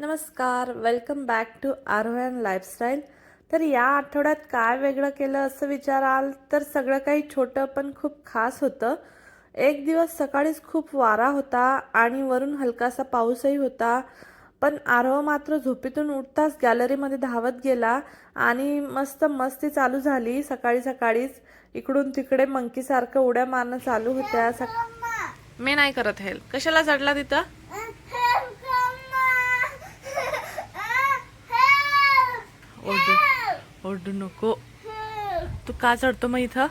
नमस्कार, welcome back to Aarohan lifestyle. तर या आठवड्यात काय वेगळं केलं असं विचाराल तर सगळं काही छोटं पण खूप खास होतं. एक दिवस सकाळीच खूप वारा होता आणि वरून हलकासा पाऊसही होता. पण आरोह मात्र झोपेतून उठताच गॅलरीमध्ये धावत गेला आणि मस्त मस्ती चालू झाली. सकाळी सकाळीच इकडून तिकडे मंकीसारखं उड्या मारणं चालू होत्या. मी नाही करत हेल्प. कशाला चढला तिथं? ओरडू ओरडू नको. तू का चढतो मग इथं?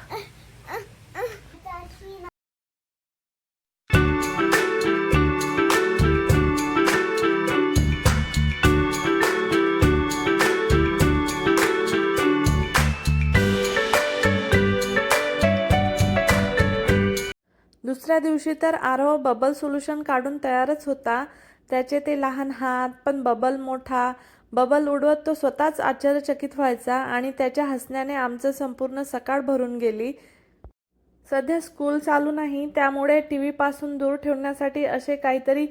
दुसऱ्या दिवशी तर आरोह बबल सोल्युशन काढून तयारच होता. त्याचे ते लहान हात पण बबल मोठा. बबल उडवत तो स्वतःच आश्चर्यचकित व्हायचा आणि त्याच्या हसण्याने आमचं संपूर्ण सकाळ भरून गेली. सध्या स्कूल चालू नाही त्यामुळे टी व्हीपासून दूर ठेवण्यासाठी असे काहीतरी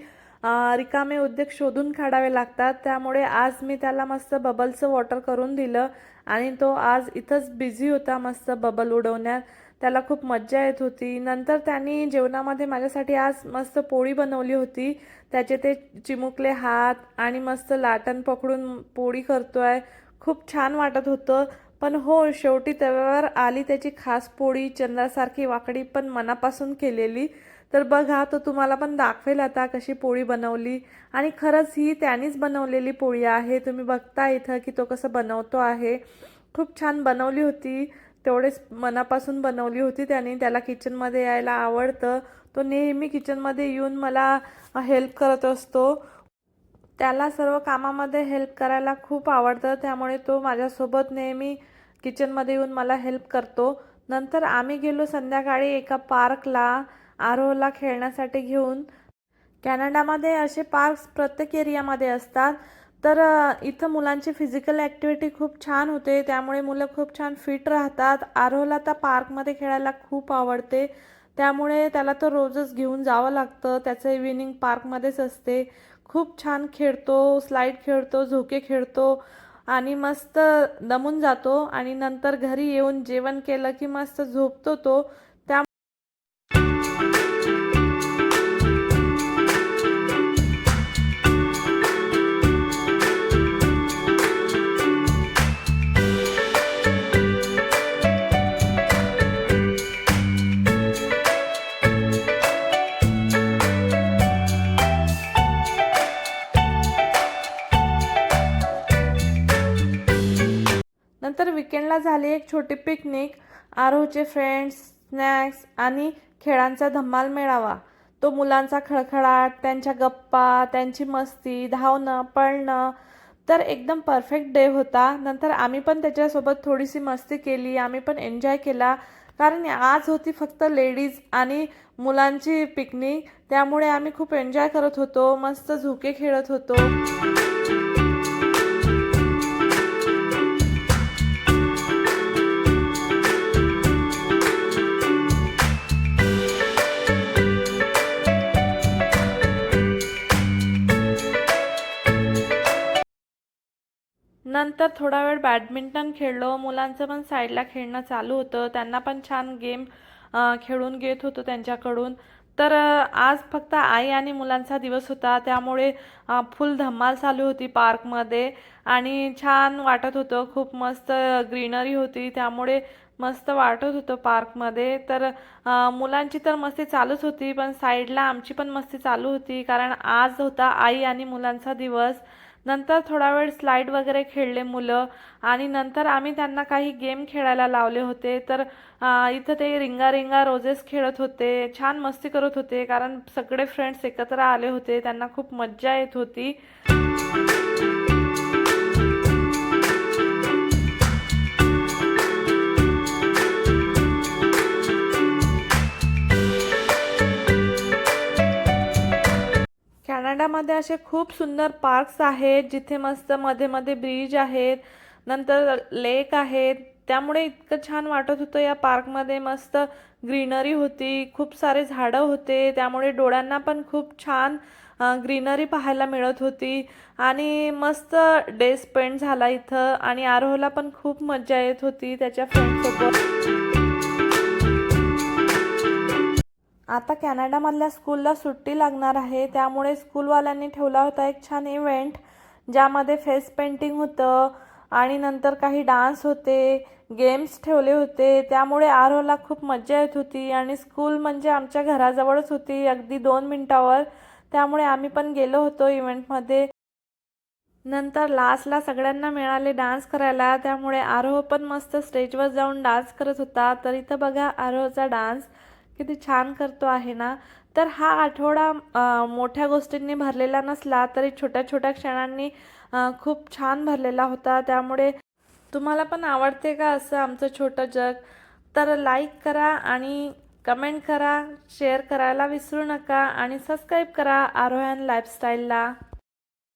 रिकामे उद्योग शोधून काढावे लागतात. त्यामुळे आज मी त्याला मस्त बबलचं वॉटर करून दिलं आणि तो आज इथंच बिझी होता मस्त बबल उडवण्यात. त्याला खूप मज्जा येत होती. नंतर त्यांनी जेवणामध्ये माझ्यासाठी आज मस्त पोळी बनवली होती. त्याचे ते चिमुकले हात आणि मस्त लाटण पकडून पोळी करतोय. खूप छान वाटत होतं. पण हो, शेवटी तव्यावर आली त्याची खास पोळी, चंद्रासारखी वाकडी पण मनापासून केलेली. तर बघा, तो तुम्हाला पण दाखवेल आता कशी पोळी बनवली. आणि खरंच ही त्यानीच बनवलेली पोळी आहे. तुम्ही बघता इथं की तो कसं बनवतो आहे. खूप छान बनवली होती. तेवढेच मनापासून बनवली होती त्याने. त्याला किचनमध्ये यायला आवडतं. तो नेहमी किचनमध्ये येऊन मला हेल्प करत असतो. त्याला सर्व कामामध्ये हेल्प करायला खूप आवडतं. त्यामुळे तो माझ्यासोबत नेहमी किचनमध्ये येऊन मला हेल्प करतो. नंतर आम्ही गेलो संध्याकाळी एका पार्कला आरोहला खेळण्यासाठी घेऊन. कॅनडामध्ये असे पार्क्स प्रत्येक एरियामध्ये असतात. तर इथं मुलांची फिजिकल ॲक्टिव्हिटी खूप छान होते. त्यामुळे मुलं खूप छान फिट राहतात. आरोहला त्या पार्कमध्ये खेळायला खूप आवडते. त्यामुळे त्याला तर रोजच घेऊन जावं लागतं. त्याचं इव्हिनिंग पार्कमध्येच असते. खूप छान खेळतो, स्लाईड खेळतो, झोके खेळतो आणि मस्त दमून जातो आणि नंतर घरी येऊन जेवण केलं की मस्त झोपतो तो. त्या नंतर विकेंडला झाली एक छोटी पिकनिक. आरोहचे फ्रेंड्स, स्नॅक्स आणि खेळांचा धम्माल मेळावा. तो मुलांचा खळखळाट, त्यांच्या गप्पा, त्यांची मस्ती, धावणं, पळणं, तर एकदम परफेक्ट डे होता. नंतर आम्ही पण त्याच्यासोबत थोडीशी मस्ती केली. आम्ही पण एन्जॉय केला. कारण आज होती फक्त लेडीज आणि मुलांची पिकनिक. त्यामुळे आम्ही खूप एन्जॉय करत होतो. मस्त झोके खेळत होतो. नंतर थोडा वेळ बॅडमिंटन खेळलो. मुलांचं पण साईडला खेळणं चालू होतं. त्यांना पण छान गेम खेळून घेत होतो त्यांच्याकडून. तर आज फक्त आई आणि मुलांचा दिवस होता. त्यामुळे फुल धमाल चालू होती पार्कमध्ये आणि छान वाटत होतं. खूप मस्त ग्रीनरी होती. त्यामुळे मस्त वाटत होतं पार्कमध्ये. तर मुलांची तर मस्ती चालूच होती पण साईडला आमची पण मस्ती चालू होती. कारण आज होता आई आणि मुलांचा दिवस. नंतर थोडा वेळ स्लाईड वगैरे खेळले मुलं आणि नंतर आम्ही त्यांना काही गेम खेळायला लावले होते. तर इथं ते रिंगा रिंगा रोजेस खेळत होते. छान मस्ती करत होते कारण सगळे फ्रेंड्स एकत्र आले होते. त्यांना खूप मज्जा येत होती. कॅनडामध्ये असे खूप सुंदर पार्क्स आहेत जिथे मस्त मध्ये मध्ये ब्रिज आहेत. नंतर लेक आहेत. त्यामुळे इतकं छान वाटत होतं या पार्कमध्ये. मस्त ग्रीनरी होती, खूप सारे झाडं होते. त्यामुळे डोळ्यांना पण खूप छान ग्रीनरी पाहायला मिळत होती आणि मस्त डे स्पेंड झाला इथं आणि आरोहला पण खूप मजा येत होती त्याच्या फ्रेंड्ससोबत. आता कॅनडामधल्या स्कूलला सुट्टी लागणार आहे, त्यामुळे स्कूलवाल्यांनी ठेवला होता एक छान इव्हेंट ज्यामध्ये फेस पेंटिंग होतं आणि नंतर काही डान्स होते, गेम्स ठेवले होते. त्यामुळे आरोहला खूप मजा येत होती आणि स्कूल म्हणजे आमच्या घराजवळच होती, अगदी 2 मिनिटावर. त्यामुळे आम्ही पण गेलो होतो इव्हेंटमध्ये. नंतर लास्टला सगळ्यांना मिळाले डान्स करायला, त्यामुळे आरोह पण मस्त स्टेजवर जाऊन डान्स करत होता. तर इथं बघा आरोहचा डान्स किती छान करतो आहे ना. तर हा आठवडा मोठ्या गोष्टींनी भरलेला नसला तरी छोट्या छोट्या क्षणांनी खूप छान भरलेला होता. त्यामुळे तुम्हाला पण आवडते का असं आमचं छोटं जग? तर लाईक करा आणि कमेंट करा, शेअर करायला विसरू नका आणि सबस्क्राईब करा आरोहन लाईफस्टाईलला.